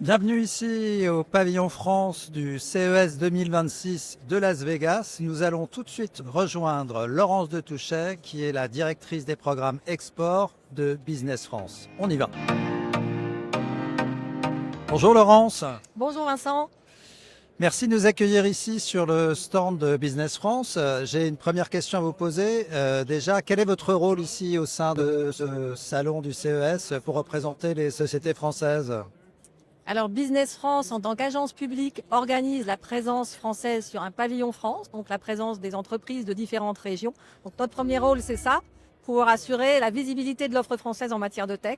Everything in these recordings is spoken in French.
Bienvenue ici au pavillon France du CES 2026 de Las Vegas. Nous allons tout de suite rejoindre Laurence de Touchet, qui est la directrice des programmes export de Business France. On y va. Bonjour Laurence. Bonjour Vincent. Merci de nous accueillir ici sur le stand de Business France. J'ai une première question à vous poser. Déjà, quel est votre rôle ici au sein de ce salon du CES pour représenter les sociétés françaises ? Alors Business France, en tant qu'agence publique, organise la présence française sur un pavillon France, donc la présence des entreprises de différentes régions. Donc notre premier rôle, c'est ça, pour assurer la visibilité de l'offre française en matière de tech.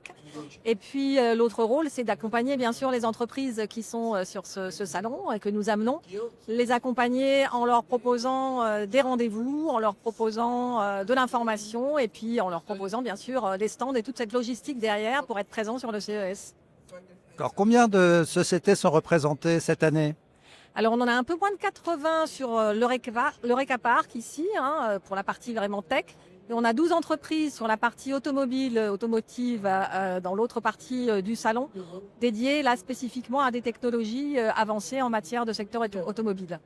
Et puis l'autre rôle, c'est d'accompagner bien sûr les entreprises qui sont sur ce salon et que nous amenons, les accompagner en leur proposant des rendez-vous, en leur proposant de l'information et puis en leur proposant bien sûr des stands et toute cette logistique derrière pour être présent sur le CES. Alors, combien de sociétés sont représentées cette année ? Alors on en a un peu moins de 80 sur l'Eureka Park ici, pour la partie vraiment tech. Et on a 12 entreprises sur la partie automotive, dans l'autre partie du salon, dédiées là spécifiquement à des technologies avancées en matière de secteur automobile.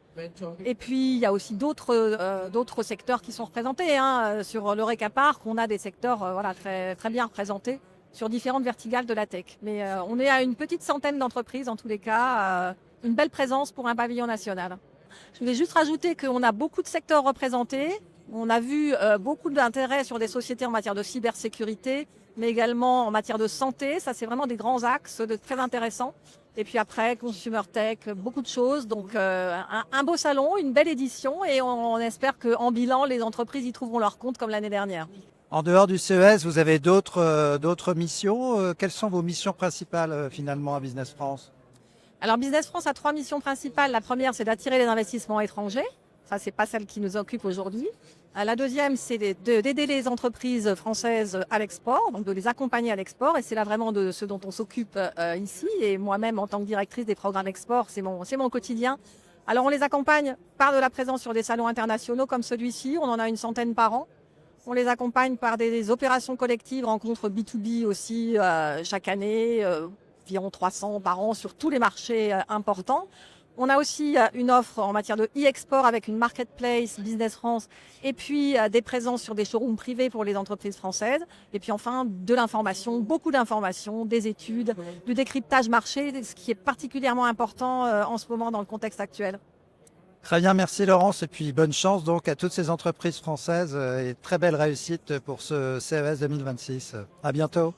Et puis il y a aussi d'autres secteurs qui sont représentés. Sur l'Eureka Park, on a des secteurs très, très bien représentés sur différentes verticales de la tech. Mais on est à une petite centaine d'entreprises en tous les cas, une belle présence pour un pavillon national. Je voulais juste rajouter qu'on a beaucoup de secteurs représentés. On a vu beaucoup d'intérêt sur des sociétés en matière de cybersécurité, mais également en matière de santé. Ça, c'est vraiment des grands axes très intéressants. Et puis après, consumer tech, beaucoup de choses. Donc un beau salon, une belle édition et on espère qu'en bilan, les entreprises y trouveront leur compte comme l'année dernière. En dehors du CES, vous avez d'autres missions. Quelles sont vos missions principales finalement à Business France ? Alors Business France a 3 missions principales. La première, c'est d'attirer les investissements étrangers. Ça, c'est pas celle qui nous occupe aujourd'hui. La deuxième, c'est d'aider les entreprises françaises à l'export, donc de les accompagner à l'export. Et c'est là vraiment de ce dont on s'occupe ici. Et moi-même, en tant que directrice des programmes export, c'est mon quotidien. Alors on les accompagne par de la présence sur des salons internationaux comme celui-ci. On en a une centaine par an. On les accompagne par des opérations collectives, rencontres B2B aussi chaque année, environ 300 par an sur tous les marchés importants. On a aussi une offre en matière de e-export avec une marketplace Business France et puis des présences sur des showrooms privés pour les entreprises françaises. Et puis enfin de l'information, beaucoup d'informations, des études, du décryptage marché, ce qui est particulièrement important en ce moment dans le contexte actuel. Très bien, merci Laurence, et puis bonne chance donc à toutes ces entreprises françaises et très belle réussite pour ce CES 2026. À bientôt.